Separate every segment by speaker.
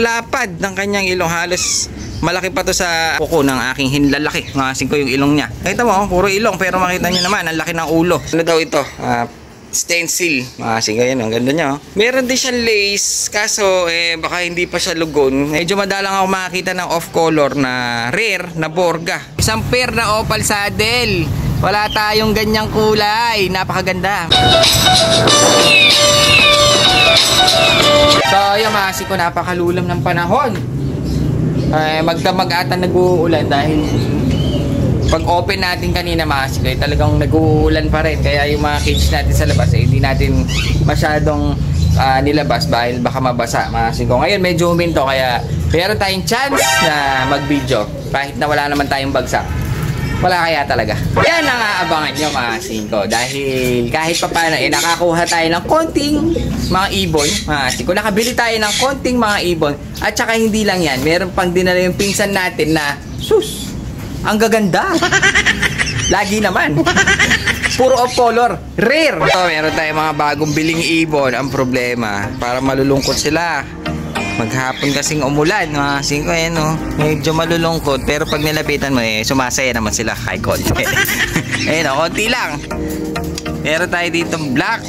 Speaker 1: Ang lapad ng kanyang ilong, halos malaki pa to sa kuko ng aking hinlalaki. Ngasin ko yung ilong niya. Nakita mo, puro ilong, pero makita nyo naman, ang laki ng ulo. Ano daw ito? Stencil. Ngasin ko yan, ang ganda niya. Meron din siyang lace, kaso baka hindi pa siya lugon. Medyo madalang ako makakita ng off-color na rare na Borga. Isang pair na opal saddle. Wala tayong ganyang kulay. Napakaganda. So yung masi ko, napakalulam ng panahon. Magdamag ata nag-uulan dahil pag open natin kanina masi ko, talagang nag-uulan pa rin. Kaya yung mga cage natin sa labas hindi natin masyadong nilabas dahil baka mabasa masi ko. Ngayon medyo huminto kaya meron tayong chance na mag-video kahit na wala naman tayong bagsak. Wala kaya talaga. Yan ang aabangan nyo mga singko. Dahil kahit pa paano nakakuha tayo ng konting mga ibon. Mga singko, nakabili tayo ng konting mga ibon. At saka hindi lang yan. Meron pang dinala yung pinsan natin na sus, ang gaganda. Lagi naman. Puro off color. Rare. So, meron tayong mga bagong biling ibon. Ang problema, para malulungkot sila. Maghapon kasing umulan, mga singko, no? Medyo malulungkot, pero pag nilapitan mo, sumasaya naman sila kahit konti. Ayun, konti lang. Meron tayo dito black,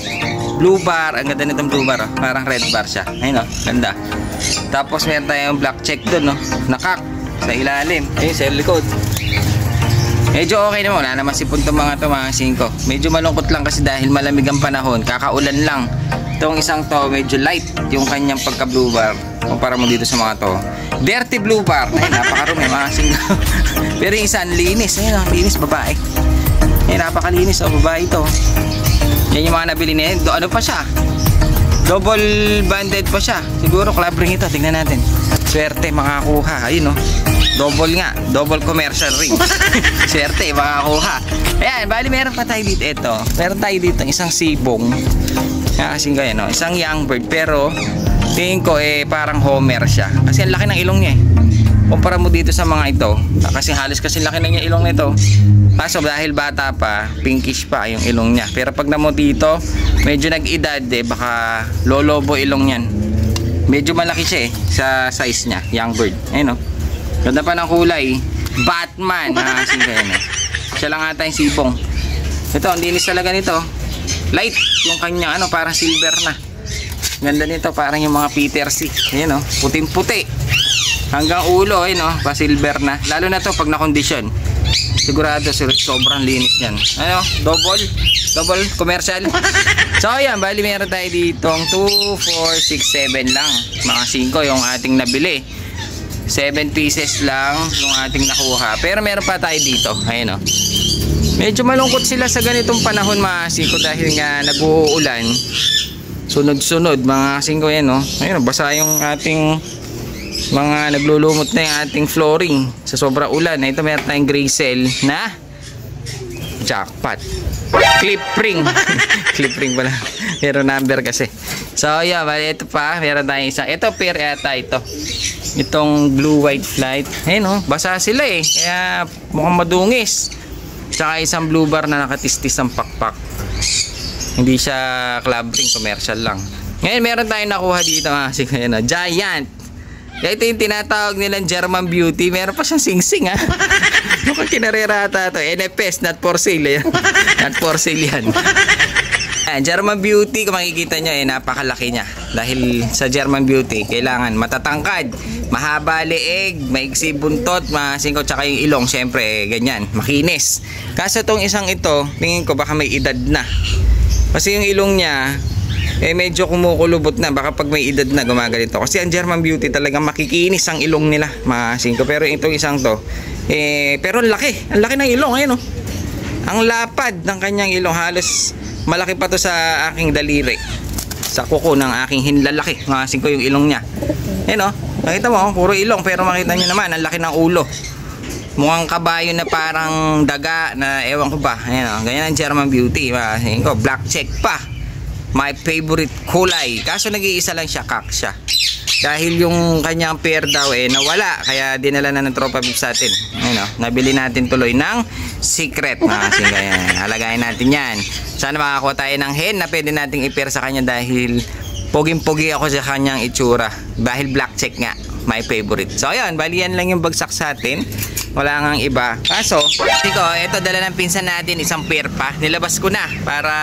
Speaker 1: blue bar. Ang ganda nitong blue bar, parang red bar siya. Ayun, ganda. Tapos meron tayong black check doon, nakak sa ilalim. Ayun, sa likod. Medyo okay naman, wala naman sipon itong mga mga singko. Medyo malungkot lang kasi dahil malamig ang panahon, kakaulan lang. Itong isang to, medyo light yung kanyang pagka blue bar. Kumpara mo dito sa mga to, dirty blue bar. Ay, napakarumi mga singko. Pero yung isa, linis. Ayun, linis, babae. Ay, napakalinis, babae ito. Yan yung mga nabili niya. Ano pa siya? Double banded pa siya. Siguro club ring ito, tingnan natin. Swerte makakuha. Ayun, double nga, double commercial ring. Swerte makakuha. Ayan, bali meron pa tayo dito. Ito, meron tayo dito isang sibong. Kasi ganyan, isang young bird, pero tingin ko parang Homer siya kasi ang laki ng ilong niya kumpara mo dito sa mga ito, kasi halos kasi laki na niya ilong nito. Kaso dahil bata pa, pinkish pa yung ilong niya, pero pag namo dito medyo nag-edad, baka lolobo ilong niyan. Medyo malaki siya sa size niya, young bird. Ayun, ganda pa ng kulay, Batman. Kasi ganyan, siya lang ata yung sibong. Ito, ang linis talaga nito. Light yung kanya, parang silver na. Ganda nito, parang yung mga Peter C. Ayan, puting-puti. Hanggang ulo, pa silver na. Lalo na to pag na-condition. Sigurado sobrang linis niyan. Double commercial. So ayan, bali meron tayo ditong 2, 4, 6, 7 lang. Mga 5 yung ating nabili. 7 pieces lang yung ating nakuha. Pero meron pa tayo dito. Ayan, medyo malungkot sila sa ganitong panahon mga singko dahil nga nag-uulan. Sunod-sunod mga singko yan, ayun, basa yung ating mga naglulumot na yung ating flooring sa sobra ulan. Ito meron tayong gray cell na jackpot. Clip ring. Clip ring pala. Meron number kasi. So yeah, bali ito pa. Meron tayong isang. Ito pair yata ito. Itong blue white flight. Ayun, basa sila kaya mukhang madungis. Tsaka isang blue bar na nakatistis ang pakpak. Hindi siya club ring, commercial lang. Ngayon meron tayong nakuha dito kasi giant. Ito yung tinatawag nilang German Beauty. Meron pa siyang sing-sing mukhang kinarerata ito. NFS, not for sale. Not for sale yan. German Beauty, kung makikita nyo napakalaki niya. Dahil sa German Beauty kailangan matatangkad, mahaba leeg, maigsi buntot, masingkot, tsaka yung ilong syempre ganyan, makinis. Kaso itong isang ito, tingin ko baka may edad na. Kasi yung ilong niya medyo kumukulubot na, baka pag may edad na gumagalito. Kasi ang German Beauty talagang makikinis ang ilong nila, masingko. Pero itong isang to pero ang laki ng ilong. Ayun, ang lapad ng kanyang ilong, halos malaki pa to sa aking daliri, sa kuko ng aking hinlalaki. Ngasin ko yung ilong niya. Ayun, nakita mo, puro ilong, pero makita nyo naman ang laki ng ulo. Mukhang kabayo na parang daga na ewan ko ba. Ayun, ganyan ang German Beauty. Ngasin ko, black check pa, my favorite kulay. Kaso nag-iisa lang siya, kak siya. Dahil yung kanyang pair daw nawala, kaya dinala na ng Tropa Beef sa atin. Ayun, nabili natin tuloy ng secret. Kasi ganyan, halagayin natin yan. Sana makakuha tayo ng hen na pwede nating i-pair sa kanya dahil poging-pogi ako sa kanyang itsura. Dahil black check nga, my favorite. So ayun, bali yan lang yung bagsak sa atin. Wala ngang iba. Kaso, ito dala ng pinsan natin, isang pair pa. Nilabas ko na para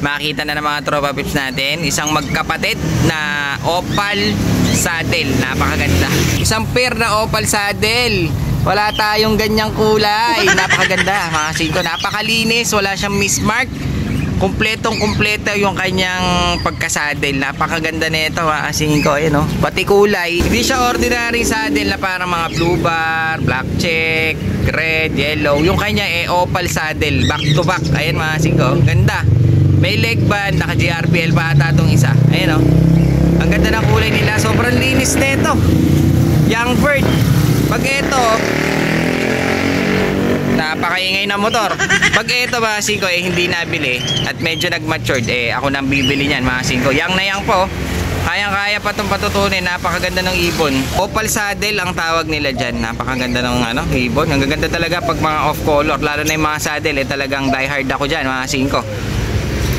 Speaker 1: makita na ng mga tropa pips natin. Isang magkapatid na opal saddle. Napakaganda. Isang pair na opal saddle. Wala tayong ganyang kulay. Napakaganda mga singko. Napakalinis. Wala siyang mismark. Kumpletong-kumpleto yung kanyang pagkasaddle. Napakaganda nito mga singko. Ayun, no? Pati kulay. Hindi siya ordinary saddle na parang mga blue bar, black check, red, yellow. Yung kanya opal saddle. Back to back. Ayan mga singko. Ganda. May leg band. Naka GRPL pa ata itong isa. Ayun, no? Ang ganda ng kulay nila. Sobrang linis nito. Young bird. Pag ito, napakaingay na motor. Pag ito mga singko hindi nabili at medyo nag-matured, ako nang bibili niyan mga singko. Yang na yang po. Kayang-kaya pa itong patutunin. Napakaganda ng ibon. Opal saddle ang tawag nila dyan. Napakaganda ng ibon. Ang gaganda talaga pag mga off-color. Lalo na yung mga saddle, talagang die-hard ako dyan mga singko.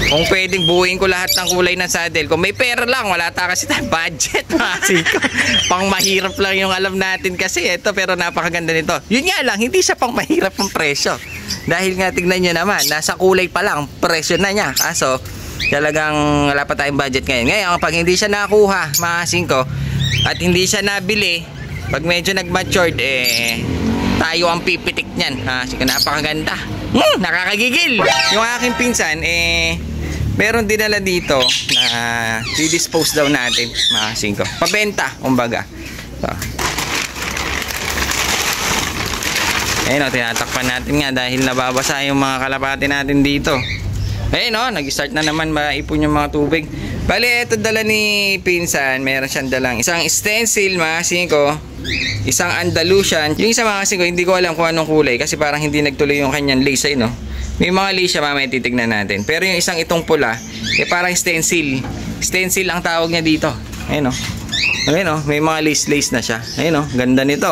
Speaker 1: Kung pwedeng buuin ko lahat ng kulay ng saddle, kung may pera lang, wala ta kasi tayong budget mga singko. Pang mahirap lang yung alam natin kasi ito, pero napakaganda nito. Yun nga lang, hindi siya pang mahirap ang presyo. Dahil nga tignan nyo naman, nasa kulay pa lang, presyo na niya. Kaso, talagang wala pa tayong budget ngayon. Ngayon, pag hindi siya nakuha mga singko, at hindi siya nabili, pag medyo nag-matured, tayo ang pipitik niyan. Sige, napakaganda. Nakakagigil. Yung aking pinsan, meron dinala dito na i-dispose daw natin mga singko. Pabenta, kumbaga. So. Ayun o, tinatakpan natin nga dahil nababasa yung mga kalapati natin dito. Ayun o, nag-start na naman maipon yung mga tubig. Bali, ito dala ni pinsan. Meron siyang dalang isang stencil mga singko, isang Andalusian. Yung isa mga singko, hindi ko alam kung anong kulay kasi parang hindi nagtuloy yung kanyang lace ay no. May mga lace siya mamaya titignan natin. Pero yung isang itong pula, parang stencil. Stencil ang tawag niya dito. Ayun o. Ayun o, may mga lace na siya. Ayun o, ganda nito.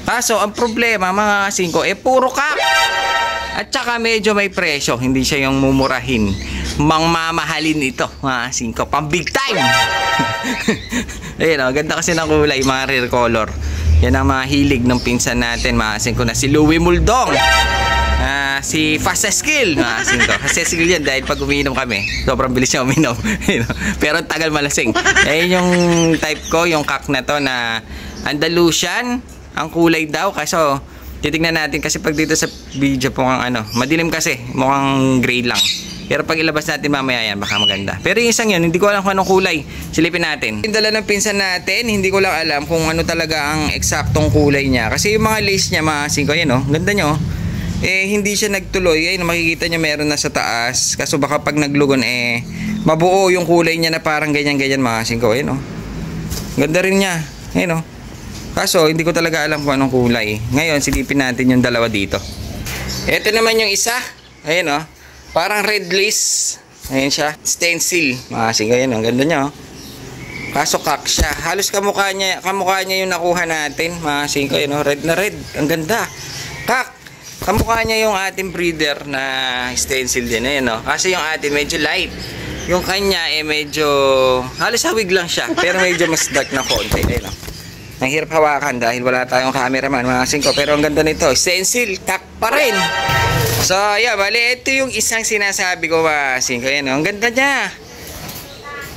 Speaker 1: Kaso, ang problema mga singko, puro kak. At saka medyo may presyo. Hindi siya yung mumurahin. Mangmamahalin ito mga singko. Pang big time. Ayun o, ganda kasi ng kulay, mga rare color. Yan ang mga hilig ng pinsan natin mga singko na si Louie Muldong. Si Fast Skill Fast Skill yan dahil pag umiinom kami sobrang bilis niya uminom. Pero tagal malasing. Yung type ko, yung kak na to na Andalusian ang kulay daw. Kaso titignan natin kasi pag dito sa video po madilim kasi mukhang gray lang. Pero pag ilabas natin mamaya yan baka maganda. Pero yung isang yun hindi ko alam kung anong kulay. Silipin natin. Yung dala ng pinsan natin, hindi ko lang alam kung ano talaga ang eksaktong kulay niya. Kasi yung mga lace niya mga singko, yan o, ganda nyo. Hindi siya nagtuloy. Ayun, makikita nyo meron na sa taas. Kaso baka pag naglugon mabuo yung kulay niya na parang ganyan-ganyan mga singko. Ayun o. Ganda rin niya. Ayun o. Kaso hindi ko talaga alam kung anong kulay. Ngayon silipin natin yung dalawa dito. Ito naman yung isa. Ayun o. Parang red lace. Ayun siya. Stencil. Mga singko. Ayun o. Ganda niya o. Kaso kak siya. Halos kamukha niya yung nakuha natin. Mga singko. Ayun o. Red na red. Ang ganda. Kak. Kamukha niya yung ating breeder na stencil din. Ayan, no? Kasi yung atin medyo light. Yung kanya medyo halos hawig lang siya. Pero medyo mas dark na konti. Ayan, no? Ang hirap hawakan dahil wala tayong cameraman mga singko. Pero ang ganda nito. Stencil, kak pa rin. So, yeah, bali. Ito yung isang sinasabi ko mga singko. Ayan, no? Ang ganda niya.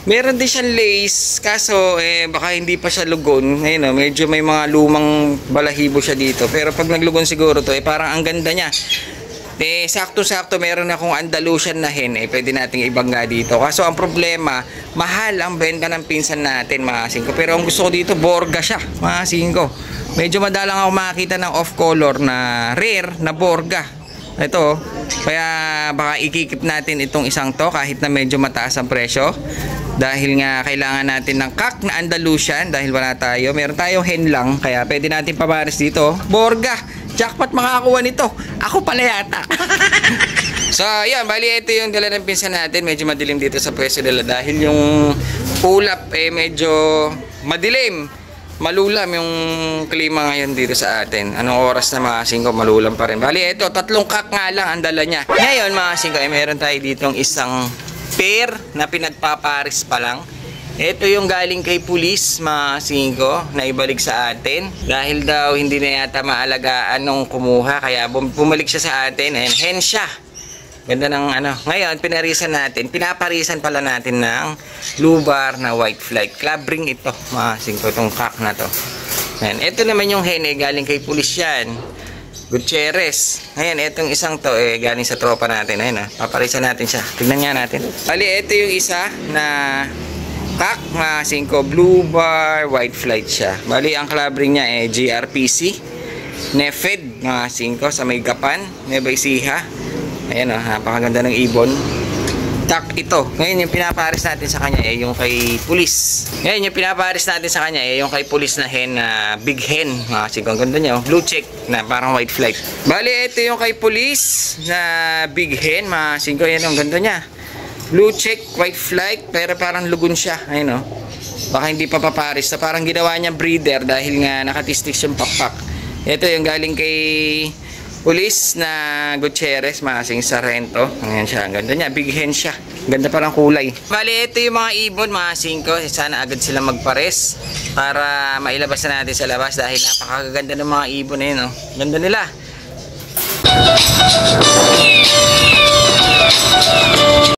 Speaker 1: Meron din siyang lace, kaso baka hindi pa siya lugon. Ayun, medyo may mga lumang balahibo siya dito. Pero pag naglugon siguro to, parang ang ganda niya. Sakto-sakto meron akong Andalusian na hen, pwede nating ibangga dito. Kaso ang problema, mahal ang benta ng pinsan natin mga singko. Pero ang gusto ko dito, Borga siya mga singko. Medyo madalang ako makakita ng off-color na rare na Borga. Ito, kaya baka ikikip natin itong isang to kahit na medyo mataas ang presyo. Dahil nga kailangan natin ng kak na Andalusian dahil wala tayo. Meron tayong hen lang kaya pwede natin pamaris dito. Borga, jackpot makakakuha nito. Ako pala yata. So yan, bali ito yung dala ng pinsan natin. Medyo madilim dito sa pwesto nila dahil yung ulap medyo madilim. Malulam yung klima ngayon dito sa atin. Anong oras na mga singko, malulam pa rin. Bali ito, 3 kak nga lang ang dala niya. Ngayon mga singko, meron tayo ditong isang pair na pinagpaparis pa lang. Ito yung galing kay pulis, mga singko, na ibalik sa atin. Dahil daw hindi na yata maalagaan nung kumuha, kaya bumalik siya sa atin. Ayan, hen siya. Ganda ng ano. Ngayon, pinaparisan pala natin ng blue bar na white flag. Club ring ito, mga singko, itong cock na to. Ayan, ito naman yung hen, galing kay pulis yan. Gutierrez. Ayan, itong isang to, galing sa tropa natin. Ayan, paparisan natin siya. Tignan nga natin. Bali, ito yung isa na cock, mga singko, blue bar, white flight siya. Bali, ang club ring niya GRPC Nefed, mga singko, sa may Gapan, Nueva Ecija. Ayan, napakaganda ng ibon. Tak ito. Ngayon, yung pinaparis natin sa kanya yung kay pulis. Ngayon, yung pinaparis natin sa kanya yung kay pulis na hen, big hen, mga singko. Ang ganda niya, blue check na parang white flight. Bali, ito yung kay pulis na big hen, mga singko. Ayan, ang ganda niya. Blue check, white flight, pero parang lugon siya. Ayun, baka hindi pa paparis. So, parang ginawa niya breeder dahil nga nakatistik yung pakpak. Ito yung galing kay pulis na Gutierrez, masing Sarento. Ayan siya, ang ganda niya. Big hen siya. Ganda parang kulay. Bali, ito yung mga ibon, mga singko. Sana agad sila magpares para mailabas na natin sa labas dahil napakaganda ng mga ibon na yun. Ganda nila.